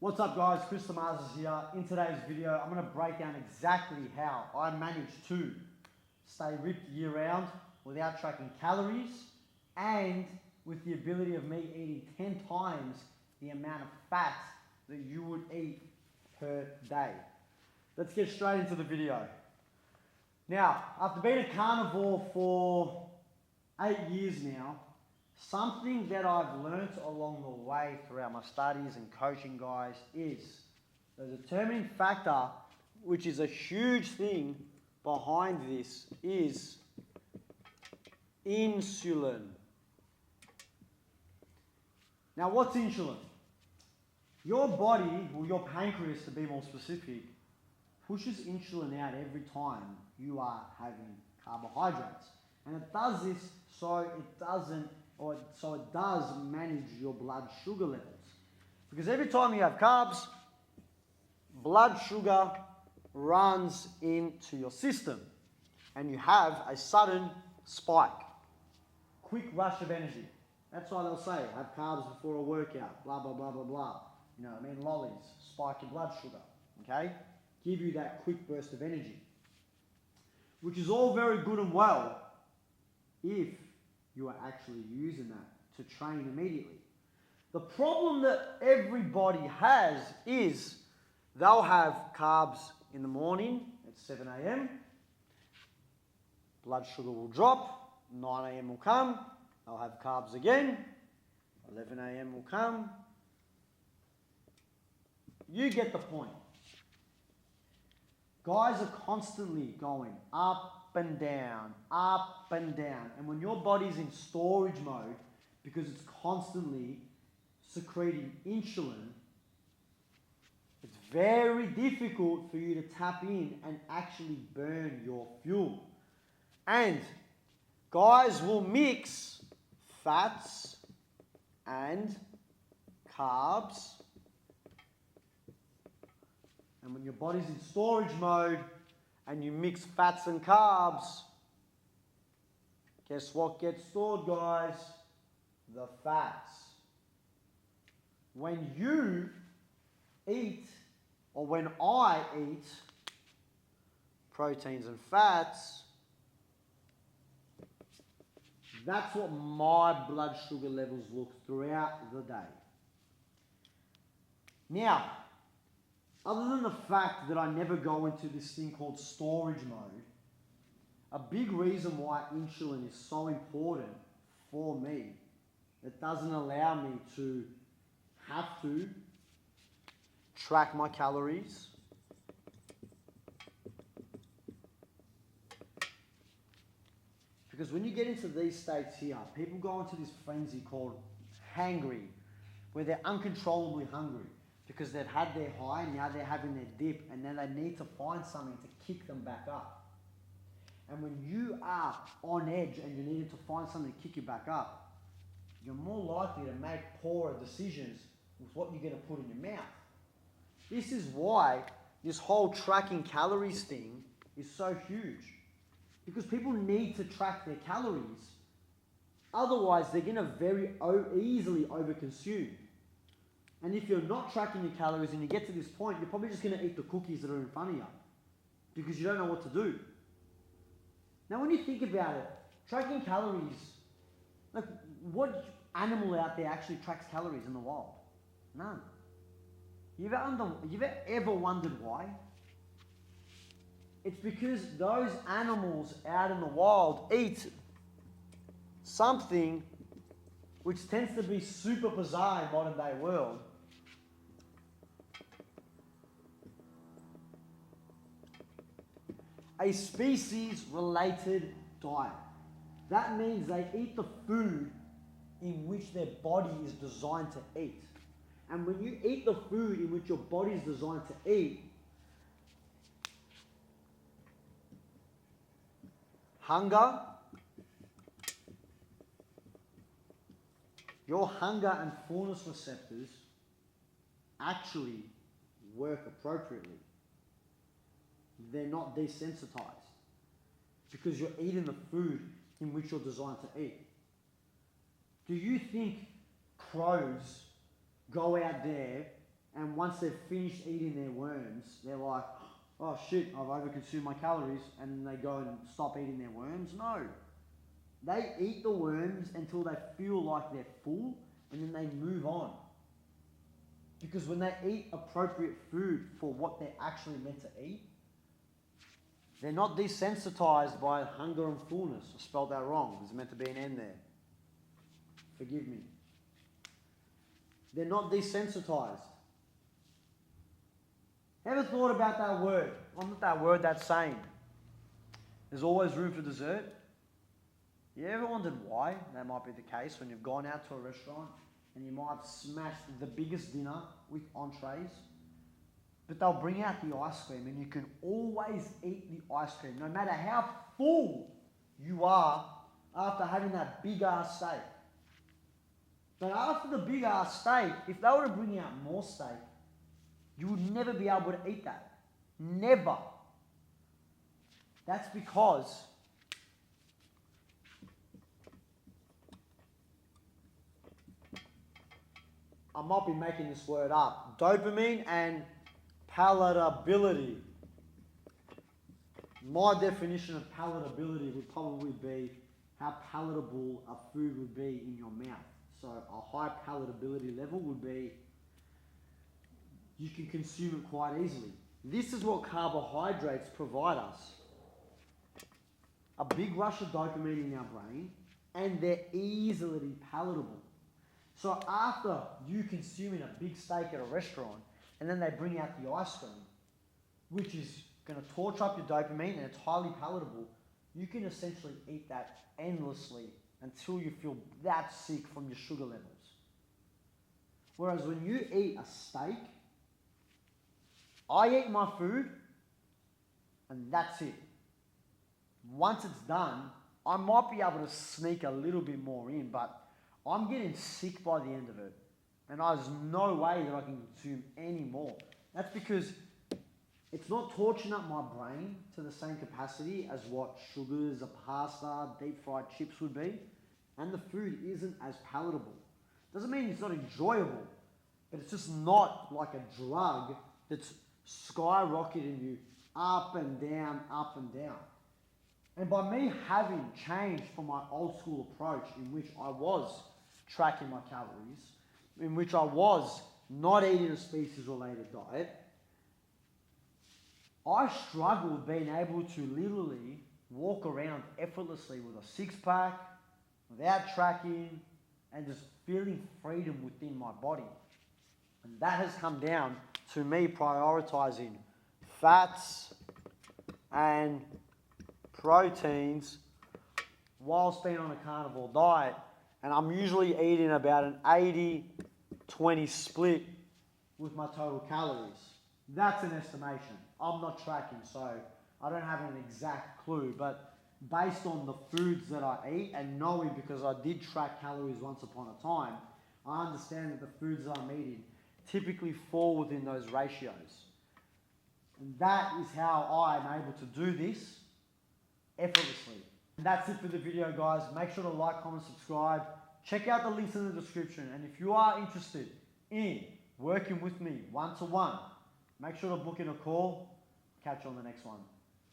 What's up guys, Chris Damascus here. In today's video, I'm going to break down exactly how I managed to stay ripped year round without tracking calories and with the ability of me eating 10 times the amount of fat that you would eat per day. Let's get straight into the video. Now, after being a carnivore for 8 years now, something that I've learnt along the way throughout my studies and coaching guys is the determining factor, which is a huge thing behind this, is insulin. Now what's insulin? Your body, or your pancreas to be more specific, pushes insulin out every time you are having carbohydrates. And it does this so it does manage your blood sugar levels. Because every time you have carbs, blood sugar runs into your system and you have a sudden spike, quick rush of energy. That's why they'll say, have carbs before a workout, blah, blah, blah, blah, blah. You know what I mean? Lollies, spike your blood sugar, okay? Give you that quick burst of energy. Which is all very good and well if you are actually using that to train immediately. The problem that everybody has is they'll have carbs in the morning at 7 a.m. Blood sugar will drop, 9 a.m. will come, they'll have carbs again, 11 a.m. will come. You get the point. Guys are constantly going up and down, up and down. And when your body's in storage mode, because it's constantly secreting insulin, it's very difficult for you to tap in and actually burn your fuel. And guys will mix fats and carbs. And when your body's in storage mode and you mix fats and carbs, guess what gets stored, guys? The fats. When you eat, or when I eat proteins and fats, that's what my blood sugar levels look throughout the day. Now, other than the fact that I never go into this thing called storage mode, a big reason why insulin is so important for me, it doesn't allow me to have to track my calories, because when you get into these states here, people go into this frenzy called hangry, where they're uncontrollably hungry. Because they've had their high, now they're having their dip, and then they need to find something to kick them back up. And when you are on edge and you needed to find something to kick you back up, you're more likely to make poorer decisions with what you're going to put in your mouth. This is why this whole tracking calories thing is so huge. Because people need to track their calories. Otherwise, they're going to very easily overconsume. And if you're not tracking your calories and you get to this point, you're probably just going to eat the cookies that are in front of you because you don't know what to do. Now, when you think about it, tracking calories, like what animal out there actually tracks calories in the wild? None. You've ever wondered why? It's because those animals out in the wild eat something which tends to be super bizarre in modern day world. A species-related diet. That means they eat the food in which their body is designed to eat. And when you eat the food in which your body is designed to eat, your hunger and fullness receptors actually work appropriately. They're not desensitized because you're eating the food in which you're designed to eat. Do you think crows go out there And once they've finished eating their worms, they're like, oh shit, I've overconsumed my calories, and they go and stop eating their worms. No. They eat the worms until they feel like they're full, and then they move on. Because when they eat appropriate food for what they're actually meant to eat, they're not desensitized by hunger and fullness. I spelled that wrong. There's meant to be an N there. Forgive me. They're not desensitized. Ever thought about that word? Well, not that word, that saying. There's always room for dessert. You ever wondered why that might be the case when you've gone out to a restaurant and you might have smashed the biggest dinner with entrees, but they'll bring out the ice cream and you can always eat the ice cream no matter how full you are after having that big ass steak. But after the big ass steak, if they were to bring out more steak, you would never be able to eat that. Never. That's because I might be making this word up. Dopamine and palatability. My definition of palatability would probably be how palatable a food would be in your mouth. So a high palatability level would be you can consume it quite easily. This is what carbohydrates provide us. A big rush of dopamine in our brain, and they're easily palatable. So after you consuming a big steak at a restaurant, and then they bring out the ice cream, which is going to torch up your dopamine and it's highly palatable, you can essentially eat that endlessly until you feel that sick from your sugar levels. Whereas when you eat a steak, I eat my food and that's it. Once it's done, I might be able to sneak a little bit more in, but I'm getting sick by the end of it. And there's no way that I can consume any more. That's because it's not torching up my brain to the same capacity as what sugars, a pasta, deep fried chips would be. And the food isn't as palatable. Doesn't mean it's not enjoyable, but it's just not like a drug that's skyrocketing you up and down, up and down. And by me having changed from my old school approach in which I was tracking my calories, in which I was not eating a species-related diet, I struggled being able to literally walk around effortlessly with a six-pack, without tracking, and just feeling freedom within my body. And that has come down to me prioritizing fats and proteins whilst being on a carnivore diet. And I'm usually eating about an 80-20 split with my total calories. That's an estimation. I'm not tracking, so I don't have an exact clue. But based on the foods that I eat and knowing, because I did track calories once upon a time, I understand that the foods that I'm eating typically fall within those ratios. And that is how I'm able to do this effortlessly. And that's it for the video, guys. Make sure to like, comment, subscribe. Check out the links in the description. And if you are interested in working with me one-to-one, make sure to book in a call. Catch you on the next one.